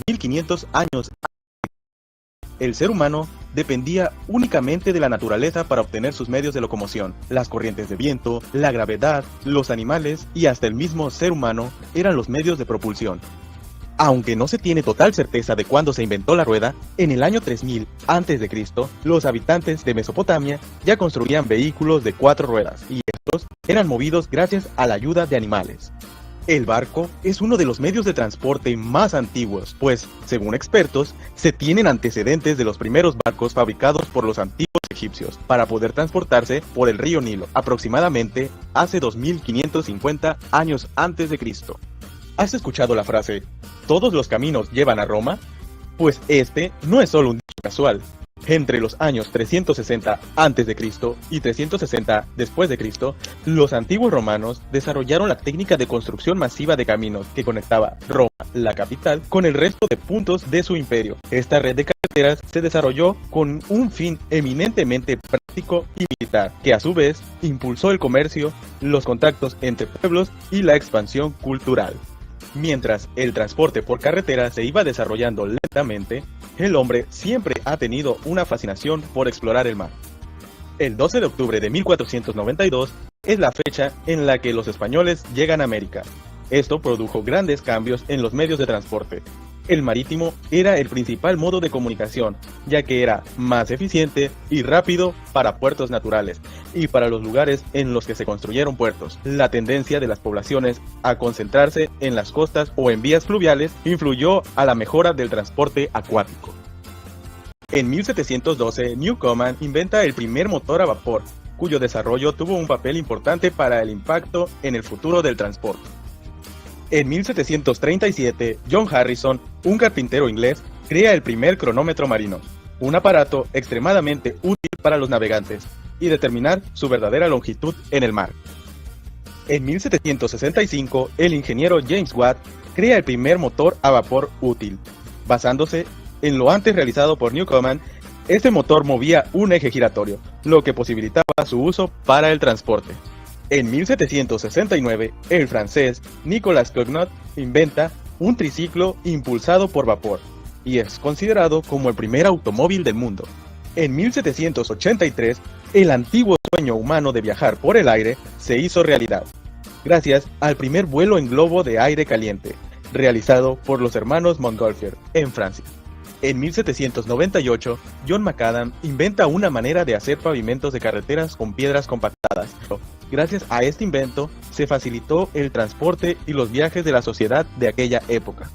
2500 años, el ser humano dependía únicamente de la naturaleza para obtener sus medios de locomoción. Las corrientes de viento, la gravedad, los animales y hasta el mismo ser humano eran los medios de propulsión. Aunque no se tiene total certeza de cuándo se inventó la rueda, en el año 3000 a.C., los habitantes de Mesopotamia ya construían vehículos de 4 ruedas, y estos eran movidos gracias a la ayuda de animales. El barco es uno de los medios de transporte más antiguos, pues, según expertos, se tienen antecedentes de los primeros barcos fabricados por los antiguos egipcios para poder transportarse por el río Nilo, aproximadamente hace 2550 años antes de Cristo. ¿Has escuchado la frase, "todos los caminos llevan a Roma"? Pues este no es solo un dicho casual. Entre los años 360 a.C. y 360 después de Cristo, los antiguos romanos desarrollaron la técnica de construcción masiva de caminos que conectaba Roma, la capital, con el resto de puntos de su imperio. Esta red de carreteras se desarrolló con un fin eminentemente práctico y militar, que a su vez impulsó el comercio, los contactos entre pueblos y la expansión cultural. Mientras el transporte por carretera se iba desarrollando lentamente, el hombre siempre ha tenido una fascinación por explorar el mar. El 12 de octubre de 1492 es la fecha en la que los españoles llegan a América. Esto produjo grandes cambios en los medios de transporte. El marítimo era el principal modo de comunicación, ya que era más eficiente y rápido para puertos naturales y para los lugares en los que se construyeron puertos. La tendencia de las poblaciones a concentrarse en las costas o en vías fluviales influyó a la mejora del transporte acuático. En 1712, Newcomen inventa el primer motor a vapor, cuyo desarrollo tuvo un papel importante para el impacto en el futuro del transporte. En 1737, John Harrison, un carpintero inglés, crea el primer cronómetro marino, un aparato extremadamente útil para los navegantes y determinar su verdadera longitud en el mar. En 1765, el ingeniero James Watt crea el primer motor a vapor útil. Basándose en lo antes realizado por Newcomen, este motor movía un eje giratorio, lo que posibilitaba su uso para el transporte. En 1769, el francés Nicolas Cugnot inventa un triciclo impulsado por vapor, y es considerado como el primer automóvil del mundo. En 1783, el antiguo sueño humano de viajar por el aire se hizo realidad, gracias al primer vuelo en globo de aire caliente, realizado por los hermanos Montgolfier, en Francia. En 1798, John Macadam inventa una manera de hacer pavimentos de carreteras con piedras compactadas. Gracias a este invento, se facilitó el transporte y los viajes de la sociedad de aquella época.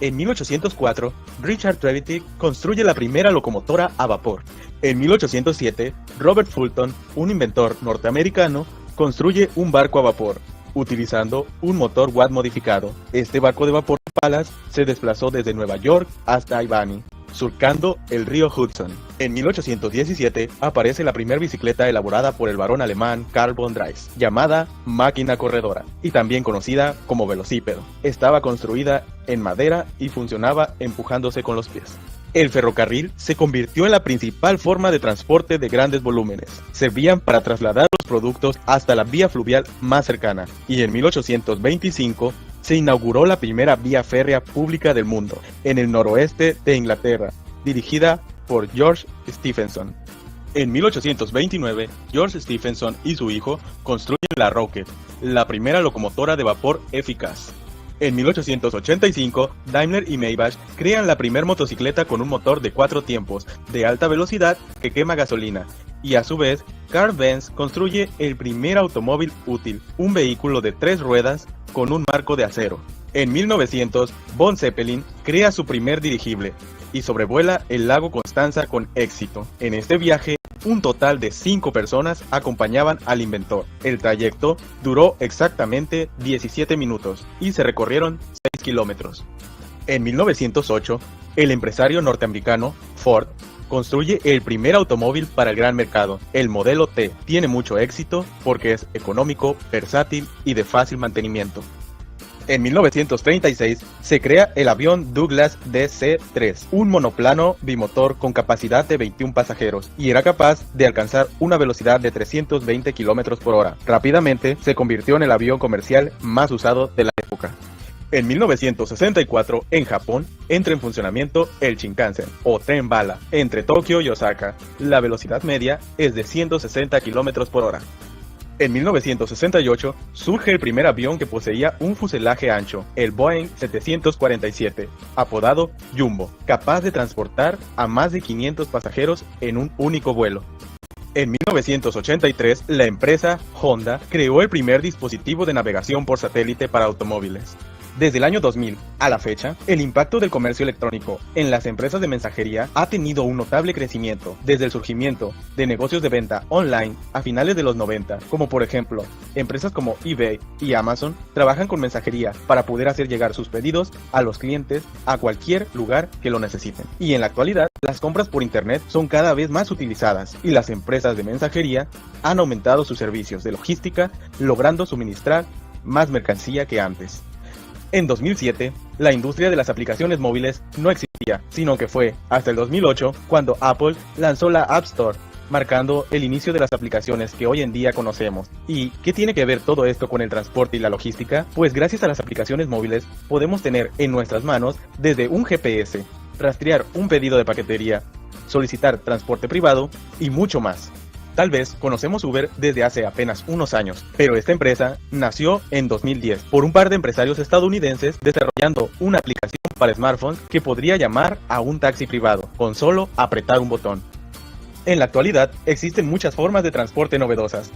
En 1804, Richard Trevithick construye la primera locomotora a vapor. En 1807, Robert Fulton, un inventor norteamericano, construye un barco a vapor, utilizando un motor Watt modificado. Este barco de vapor de palas se desplazó desde Nueva York hasta Albany, surcando el río Hudson. En 1817 aparece la primera bicicleta elaborada por el barón alemán Karl von Drais, llamada máquina corredora, y también conocida como velocípedo. Estaba construida en madera y funcionaba empujándose con los pies. El ferrocarril se convirtió en la principal forma de transporte de grandes volúmenes. Servían para trasladar los productos hasta la vía fluvial más cercana, y en 1825 se inauguró la primera vía férrea pública del mundo, en el noroeste de Inglaterra, dirigida por George Stephenson. En 1829, George Stephenson y su hijo construyen la Rocket, la primera locomotora de vapor eficaz. En 1885, Daimler y Maybach crean la primera motocicleta con un motor de 4 tiempos, de alta velocidad, que quema gasolina, y a su vez, Carl Benz construye el primer automóvil útil, un vehículo de 3 ruedas con un marco de acero. En 1900, von Zeppelin crea su primer dirigible, y sobrevuela el lago Constanza con éxito. En este viaje, un total de 5 personas acompañaban al inventor. El trayecto duró exactamente 17 minutos y se recorrieron 6 kilómetros. En 1908, el empresario norteamericano Ford construye el primer automóvil para el gran mercado. El modelo T tiene mucho éxito porque es económico, versátil y de fácil mantenimiento. En 1936 se crea el avión Douglas DC-3, un monoplano bimotor con capacidad de 21 pasajeros, y era capaz de alcanzar una velocidad de 320 km por hora. Rápidamente se convirtió en el avión comercial más usado de la época. En 1964, en Japón, entra en funcionamiento el Shinkansen, o tren bala, entre Tokio y Osaka. La velocidad media es de 160 km por hora. En 1968, surge el primer avión que poseía un fuselaje ancho, el Boeing 747, apodado Jumbo, capaz de transportar a más de 500 pasajeros en un único vuelo. En 1983, la empresa Honda creó el primer dispositivo de navegación por satélite para automóviles. Desde el año 2000 a la fecha, el impacto del comercio electrónico en las empresas de mensajería ha tenido un notable crecimiento, desde el surgimiento de negocios de venta online a finales de los 90, como por ejemplo, empresas como eBay y Amazon trabajan con mensajería para poder hacer llegar sus pedidos a los clientes a cualquier lugar que lo necesiten. Y en la actualidad, las compras por internet son cada vez más utilizadas y las empresas de mensajería han aumentado sus servicios de logística, logrando suministrar más mercancía que antes. En 2007, la industria de las aplicaciones móviles no existía, sino que fue hasta el 2008 cuando Apple lanzó la App Store, marcando el inicio de las aplicaciones que hoy en día conocemos. ¿Y qué tiene que ver todo esto con el transporte y la logística? Pues gracias a las aplicaciones móviles podemos tener en nuestras manos desde un GPS, rastrear un pedido de paquetería, solicitar transporte privado y mucho más. Tal vez conocemos Uber desde hace apenas unos años, pero esta empresa nació en 2010 por un par de empresarios estadounidenses desarrollando una aplicación para smartphones que podría llamar a un taxi privado con solo apretar un botón. En la actualidad existen muchas formas de transporte novedosas.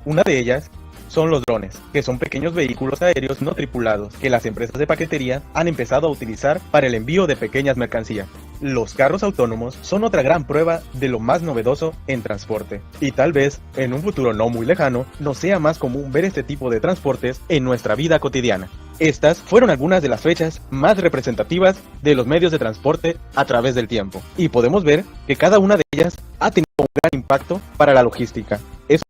Una de ellas son los drones, que son pequeños vehículos aéreos no tripulados que las empresas de paquetería han empezado a utilizar para el envío de pequeñas mercancías. Los carros autónomos son otra gran prueba de lo más novedoso en transporte, y tal vez, en un futuro no muy lejano, nos sea más común ver este tipo de transportes en nuestra vida cotidiana. Estas fueron algunas de las fechas más representativas de los medios de transporte a través del tiempo, y podemos ver que cada una de ellas ha tenido un gran impacto para la logística.